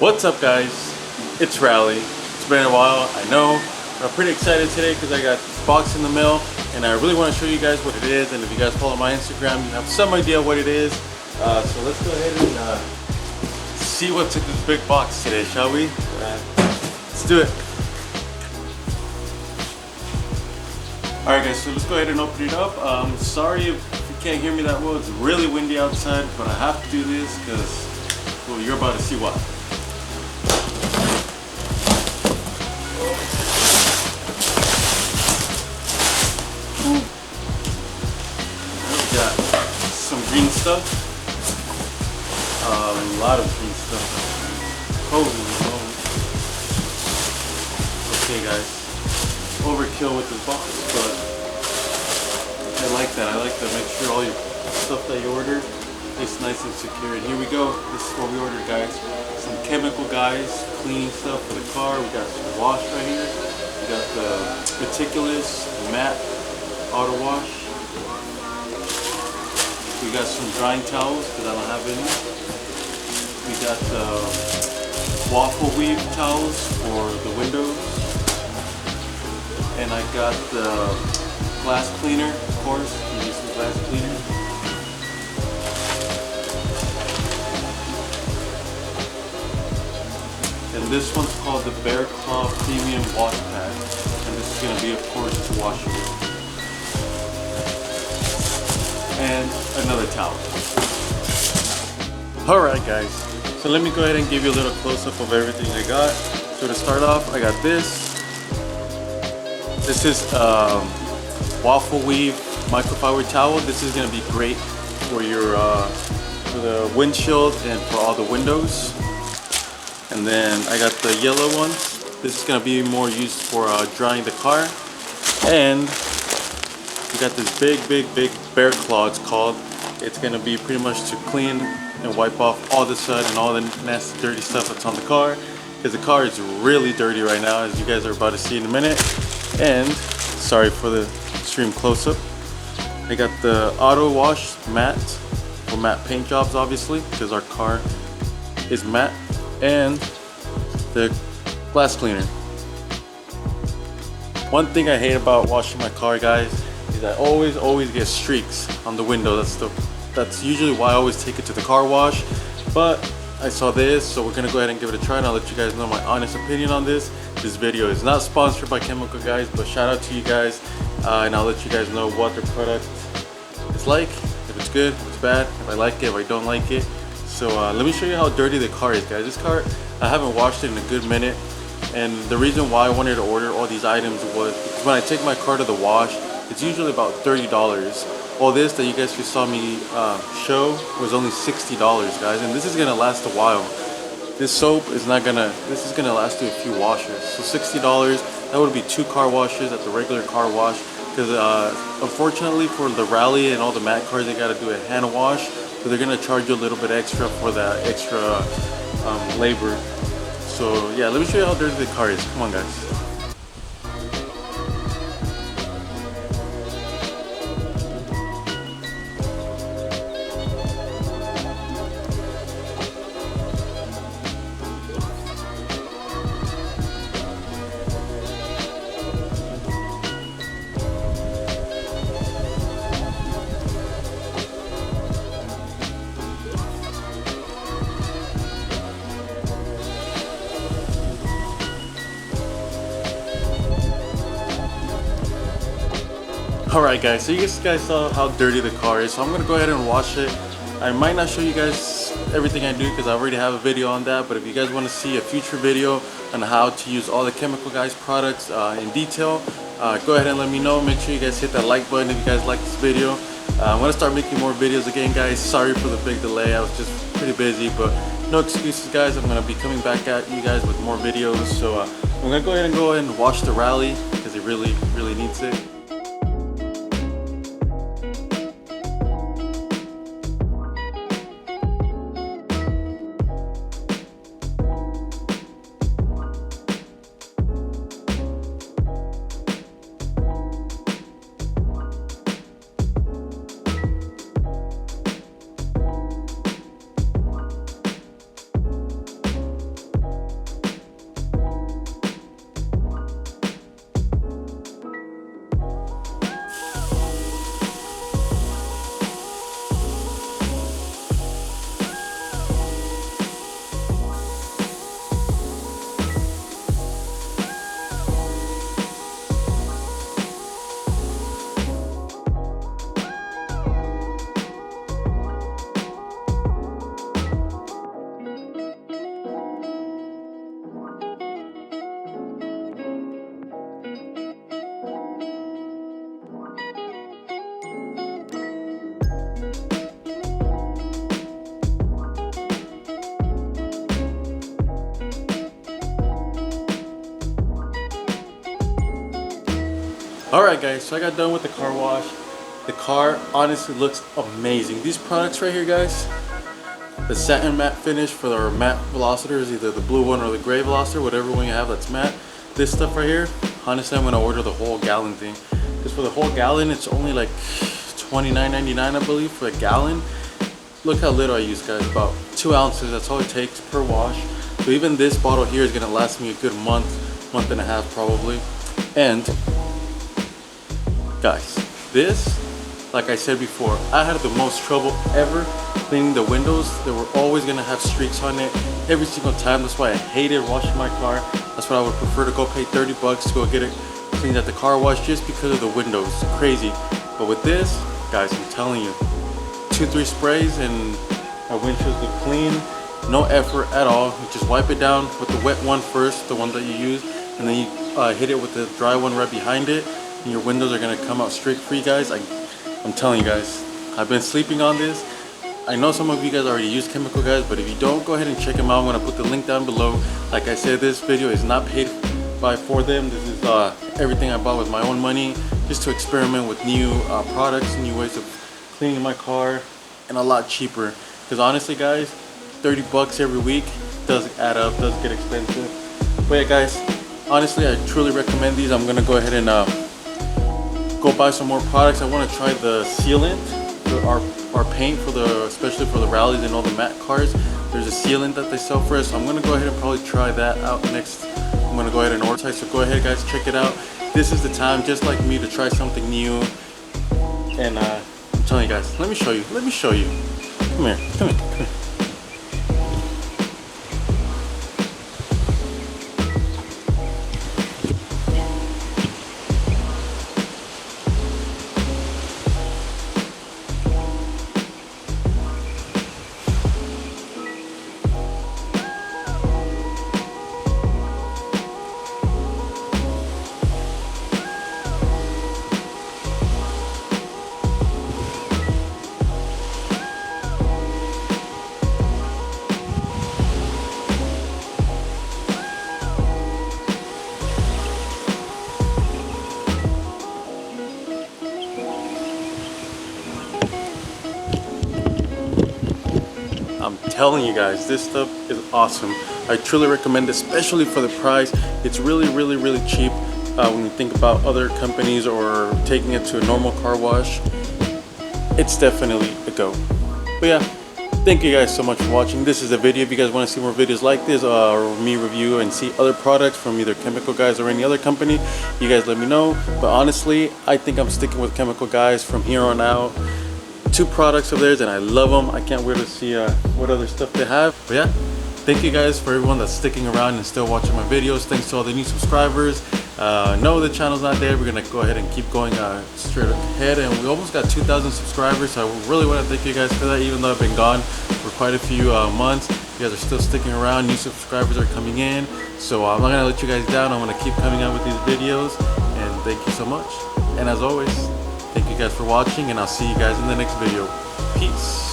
What's up, guys? It's Rally. It's been a while, I know. I'm pretty excited today because I got this box in the mail and I really want to show you guys what it is. And if you guys follow my Instagram, you have some idea what it is. So let's go ahead and see what's in this big box today, shall we? Let's do it. Alright guys, so let's go ahead and open it up. Sorry if you can't hear me that well, it's really windy outside, but I have to do this because, well, you're about to see why. We got some green stuff. A lot of green stuff. Holy moly. Okay guys. Overkill with this box, but I like that. I like to make sure all your stuff that you order is nice and secure. And here we go. This is what we ordered, guys. Some chemical guys, cleaning stuff for the car. We got some wash right here. We got the meticulous matte auto wash. We got some drying towels because I don't have any. We got the waffle weave towels for the windows. And I got the glass cleaner, of course. You use some glass cleaner. And this one's called the Bear Claw Premium Wash Pad. And this is going to be, of course, to wash it with. And another towel. Alright guys, so let me go ahead and give you a little close-up of everything I got. So to start off, I got this. This is waffle weave microfiber towel. This is going to be great for your for the windshield and for all the windows. And then I got the yellow ones. This is going to be more used for drying the car. And we got this big Bear Claw, it's called. It's going to be pretty much to clean and wipe off all the soot and all the nasty dirty stuff that's on the car. Because the car is really dirty right now, as you guys are about to see in a minute. And sorry for the extreme close-up. I got the auto wash matte for matte paint jobs, obviously, because our car is matte, and the glass cleaner. One thing I hate about washing my car, guys, is I always get streaks on the window. That's usually why I always take it to the car wash. But I saw this, so we're gonna go ahead and give it a try, and I'll let you guys know my honest opinion on this. This video is not sponsored by Chemical Guys, but shout out to you guys, and I'll let you guys know what the product is like, if it's good, if it's bad, if I like it, if I don't like it. So let me show you how dirty the car is, guys. This car, I haven't washed it in a good minute, and the reason why I wanted to order all these items was because when I take my car to the wash, it's usually about $30. All this that you guys just saw me show was only $60, guys, and this is gonna last a while. This soap is not gonna, this is gonna last you a few washes. So $60, that would be 2 car washes at the regular car wash. Because unfortunately for the Rally and all the matte cars, they gotta do a hand wash. So they're gonna charge you a little bit extra for that extra labor. So yeah, let me show you how dirty the car is. Come on, guys. Alright guys, so you guys saw how dirty the car is, so I'm gonna go ahead and wash it. I might not show you guys everything I do because I already have a video on that, but if you guys want to see a future video on how to use all the Chemical Guys products in detail, go ahead and let me know. Make sure you guys hit that like button if you guys like this video. I'm gonna start making more videos again, guys. Sorry for the big delay, I was just pretty busy, but no excuses, guys. I'm gonna be coming back at you guys with more videos. So I'm gonna go ahead and wash the Rally because it really needs it. Alright guys, so I got done with the car wash. The car honestly looks amazing. These products right here guys, the satin matte finish for our matte velocitors, either the blue one or the gray velociter, whatever one you have that's matte. This stuff right here, honestly I'm gonna order the whole gallon thing. Because for the whole gallon it's only like $29.99 I believe for a gallon. Look how little I use guys, about 2 ounces, that's all it takes per wash. So even this bottle here is gonna last me a good month and a half probably. And guys, this, like I said before, I had the most trouble ever cleaning the windows. They were always gonna have streaks on it every single time. That's why I hated washing my car. That's why I would prefer to go pay 30 bucks to go get it cleaned at the car wash just because of the windows. It's crazy. But with this, guys, I'm telling you, 2-3 sprays and our windshields look clean. No effort at all. You just wipe it down with the wet one first, the one that you use, and then you hit it with the dry one right behind it. And your windows are gonna come out streak free, guys. I'm telling you guys, I've been sleeping on this. I know some of you guys already use Chemical guys, but if you don't, go ahead and check them out. I'm gonna put the link down below. Like I said, this video is not paid for them. This is everything I bought with my own money, just to experiment with new products, new ways of cleaning my car, and a lot cheaper. Because honestly, guys, 30 bucks every week does add up, does get expensive. But yeah, guys, honestly, I truly recommend these. I'm gonna go ahead and go buy some more products. I want to try the sealant for our paint for especially for the rallies and all the matte cars. There's a sealant that they sell for us, so I'm gonna go ahead and probably try that out next. I'm gonna go ahead and order. So go ahead guys, check it out. This is the time, just like me, to try something new. And I'm telling you guys, let me show you. Come here. I'm telling you guys, this stuff is awesome. I truly recommend it, especially for the price. It's really cheap when you think about other companies or taking it to a normal car wash. It's definitely a go. But yeah, thank you guys so much for watching. This is a video. If you guys want to see more videos like this, or me review and see other products from either Chemical Guys or any other company, you guys let me know. But honestly, I think I'm sticking with Chemical Guys from here on out. 2 products of theirs and I love them. I can't wait to see what other stuff they have. But yeah, thank you guys for everyone that's sticking around and still watching my videos. Thanks to all the new subscribers. No, the channel's not there. We're gonna go ahead and keep going straight ahead, and we almost got 2,000 subscribers, so I really want to thank you guys for that. Even though I've been gone for quite a few months, you guys are still sticking around. New subscribers are coming in, so I'm not gonna let you guys down. I'm gonna keep coming out with these videos, and thank you so much. And as always, thank you guys for watching, and I'll see you guys in the next video. Peace.